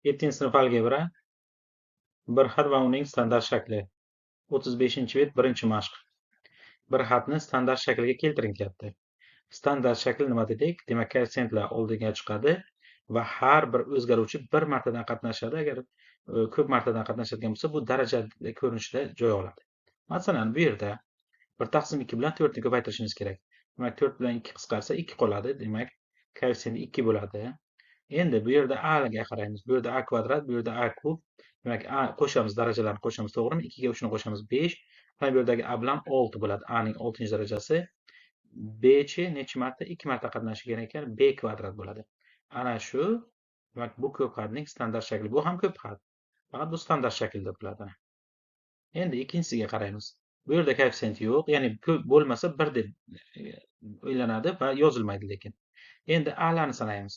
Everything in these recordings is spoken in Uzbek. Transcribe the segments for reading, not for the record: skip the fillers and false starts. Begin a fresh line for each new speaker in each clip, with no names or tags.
7 sinf algebra, bir xat va uning standart shakli. 35-bet birinchi mashq. Bir xatni standart shakliga keltiring deyapti. Standart shakl nima dedik? Demak, koeffitsiyentlar oldinga chiqadi va har bir o'zgaruvchi bir martadan qatnashadi. Agar ko'p martadan qatnashadigan bo'lsa, bu daraja ko'rinishida joy oladi. Masalan, bu yerda 1/2 bilan 4 ni ko'paytirishimiz kerak. Demak, 4 bilan 2 qisqarsa 2 qoladi. Demak, koeffitsient 2 bo'ladi. Endi bu yerda a ga qaraymiz. Bu yerda a kvadrat, bu yerda a kub. Demak, a qo'shamiz, darajalarni qo'shamiz, to'g'rimi? 2 ga 3 ni qo'shamiz 5. Mana bu yerdagi a bilan 6 bo'ladi. a ning 6-darajasi. b-chi necha marta? 2 marta qatnashishi kerak ekan, b kvadrat bo'ladi. Ana shu, demak, bu ko'p xatning standart shakli. Bu ham ko'p xat. Faqat bu standart shaklda bo'ladi. Endi ikkinchisiga qaraymiz. Bu yerda koeffitsient yo'q, ya'ni ko'p bo'lmasa 1 deb o'ylanadi va yozilmaydi lekin. Endi a'larni sanaymiz.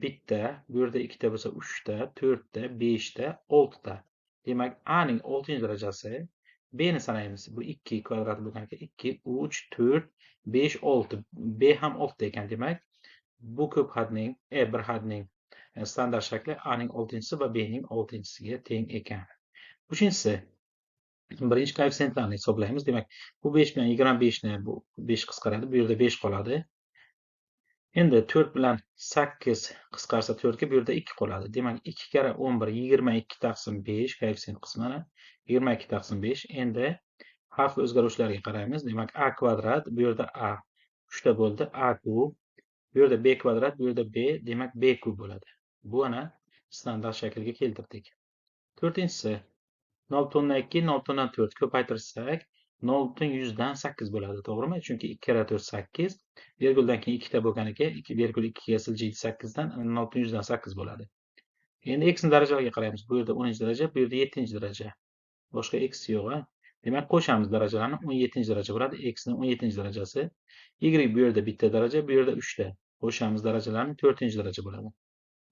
Bitta, bu yerda ikkita bo'lsa 3 ta, 4 ta, 5 ta, 6 ta. Demak, a ning 6-darajasi. B ni sanaymiz. Bu 2 kvadrat bo'lgan ekan. 2, 3, 4, 5, 6. B ham 6 ta ekan. Demak, bu ko'p xatning, bir xatning standart shakli a ning 6-si va b ning 6-siga teng ekan. Uchinchisi, birinchi koeffitsiyentlarni hisoblaymiz. Demak, bu 5 bilan 25 ni bu 5 qisqaradi. Bu yerda 5 qoladi. Endi 4 bilan 8 qisqarsa 4 ga, bu yerda 2 qoladi. Demak, 2 kara 11 22 taqsim 5 koeffitsient qismini 22 taqsim 5. Endi harf o'zgaruvchilariga qaraymiz. Demak, a kvadrat, bu yerda a 3 ta bo'ldi, a kub. Bu yerda b kvadrat, bu yerda b, demak b kub bo'ladi. Bu ana standart shaklga keltirdik. To'rtinchisi 0.2, 0.4 ko'paytirsak 0.100dan 8 bo'ladi, to'g'rimi? Chunki 2 kara 4 8, virguldan keyin 2 ta bo'lgan ekan, 2,2 ga siljiydi 8 dan, 0.100dan 8 bo'ladi. Endi x ni darajalariga qaraymiz. Bu yerda 10-daraja, bu yerda 7-daraja. Boshqa x yo'q, a? Demak, qo'shamiz darajalarni. 17-daraja bo'ladi. X ni 17-darajasi. Y bu yerda bitta daraja, bu yerda 3 ta. Qo'shamiz darajalarni, 4-daraja bo'ladi.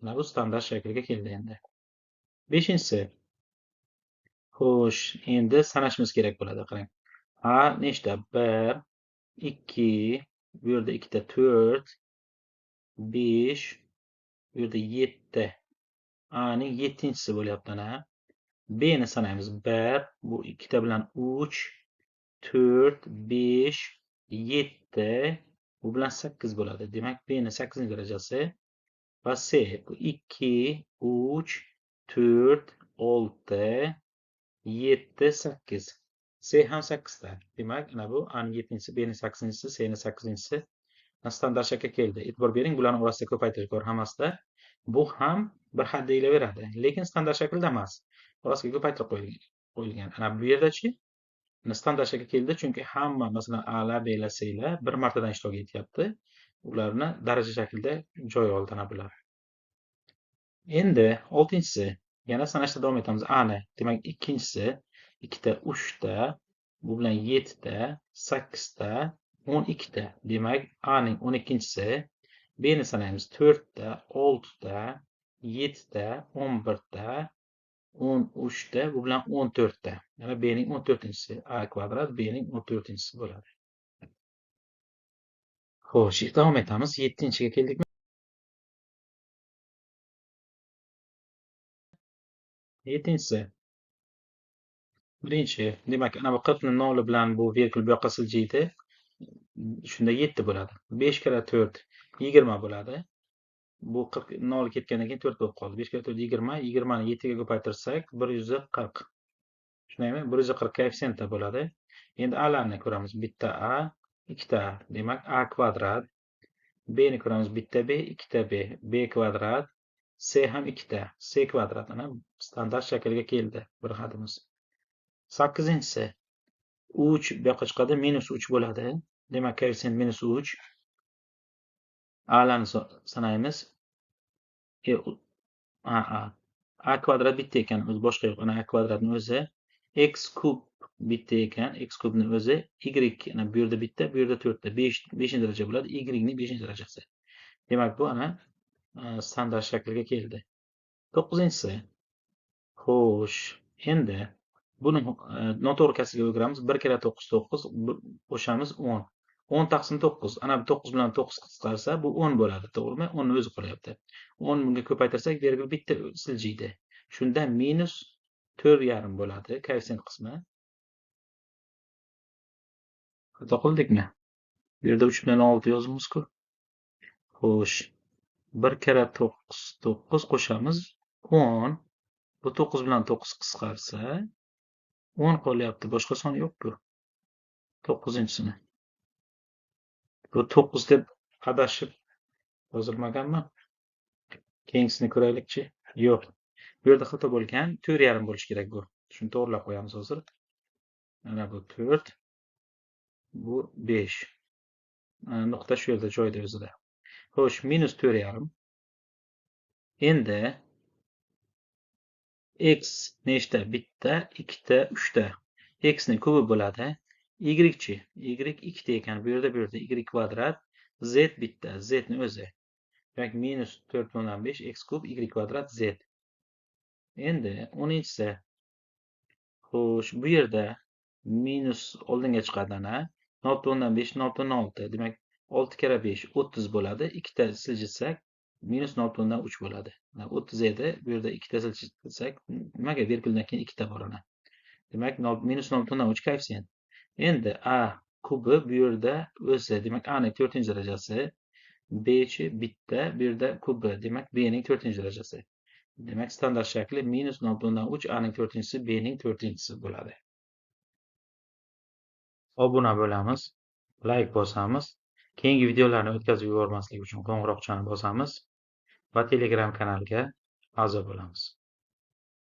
Mana bu standart shaklga keldi endi. 5-si. Xo'sh, endi sanashimiz kerak bo'ladi. Qarang. A nechta? 1, 2, bu yerda 2 ta 4, 5, bu yerda 7. A ning 7-si bo'lyapti ana. B ni sanaymiz. 1, bu 2 ta bilan 3, 4, 5, 7, bu bilan 8 bo'ladi. Demak, B ni 8-darajasi va C bu 2, 3, 4, 6, 7, 8. C ham 8 ta. Demak, ana bu A ning 7-si, B ning 8-si, C ning 8-si standart shaklga keldi. E'tibor bering, bularning orasida ko'paytirish bor hammasida. Bu ham bir xat deyilaveradi, lekin standart shaklda emas. Orasiga ko'paytirib qo'yilgan. Ana bu yerda-chi? Standart shaklga keldi, chunki hamma, masalan, A'lar, B'lar, C'lar bir martadan ishtirok etyapti. Ularni daraja shaklida joy oldi ana bular. Endi 6-si. Yana sanashda davom etamiz. A ni. Demak, ikkinchisi 2 ta, 3 ta, bu bilan 7 ta, 8 ta, 12 ta. Demak, A ning 12-si. B ni sanaymiz. 4 ta, 6 ta, 7 ta, 11 ta, 13 ta, bu bilan 14 ta. Yana B ning 14-si. A kvadrat B ning 14-si bo'ladi. Xo'sh, davom etamiz. 7-ga keldikmi? 7-si. Birinchi, demak, ana bu 40 ni 0 bilan bu virgul bu yoqqa siljiydi. Shunda 7 bo'ladi. 5 kara 4 20 bo'ladi. Bu 40 0 ketgandan keyin 4 bo'lib qoldi. 5 kara 4 20, 20 ni 7 ga ko'paytirsak 140. Tushunaymi? 140 koeffitsiyentda bo'ladi. Endi a'larni ko'ramiz. Bitta a, ikkita a. Demak, a kvadrat. B ni ko'ramiz. Bitta b, ikkita b. B kvadrat. C ham ikkita. C kvadrat. Ana standart shaklga keldi bir xatimiz. 8-si. 3 bu yoqqa chiqadi, -3 bo'ladi. Demak, koeffitsient -3. A'larni sanaymiz. A kvadrat bitta ekan, o'zi boshqa yo'q. Ana a kvadratning o'zi. X kub bitta ekan, x kubning o'zi. Y ana bu yerda bitta, bu yerda 4 ta. 5-daraja bo'ladi. Y ning 5-darajasi. Demak, bu ana standart shaklga keldi. 9-si. Xo'sh, endi buni noto'g'ri kasrga o'giramiz. 1 kara 9 9, qo'shamiz 10. 10 taqsim 9. Ana bu 9 bilan 9 qisqarsa bu 10 bo'ladi, to'g'rimi? 10 ni o'zi qolyapti. 10 bunga ko'paytirsak, virgul bitta siljiydi. Shunda minus 4,5 bo'ladi koeffitsient qismi. Xato qildikmi? Bu yerda 3 bilan 6 yozibmiz-ku. Xo'sh, 1 kira 9 9 qo'shamiz 10. Bu 9 bilan 9 qisqarsa 10 qolyapti. Boshqa son yo'q-ku. 9-sini. Bu 9 deb adashib yozilmaganmi? Keyingisini ko'raylikchi. Yo'q. Bu yerda xato bo'lgan. 4,5 bo'lishi kerak bu. Shuni to'g'rilab qo'yamiz hozir. Mana bu 4, bu 5. Nuqta shu yerda joyida o'zida. Xo'sh, minus 4,5. Endi x nechta? Bitta, ikkita, uchta. X ning kubi bo'ladi. Y-chi? Y ikkita ekan. Bu yerda y kvadrat, z bitta, z ni o'zi. Demak, minus 4,5 x kub y kvadrat z. Endi 10-si. Xo'sh, bu yerda minus oldinga chiqadi ana. 0,5 0,6. Demak, 6 kira 5 30 bo'ladi. Ikkita siljitsak minus 0,3 bo'ladi. 30 edi. Bu yerda ikkita siljitsak, nimaga virguldan keyin ikkita bor ana. Demak, minus 0,3 koeffitsient. Endi a kubi bu yerda o'zi, demak a ning 4-darajasi, b-chi bitta, bu yerda kubi, demak b ning 4-darajasi. Demak, standart shakli minus 0,3 a ning 4-si, b ning 4-si bo'ladi. Obuna bo'lamiz, like bosamiz, keyingi videolarni o'tkazib yubormaslik uchun qo'ng'iroqchani bosamiz va Telegram kanaliga a'zo bo'lamiz.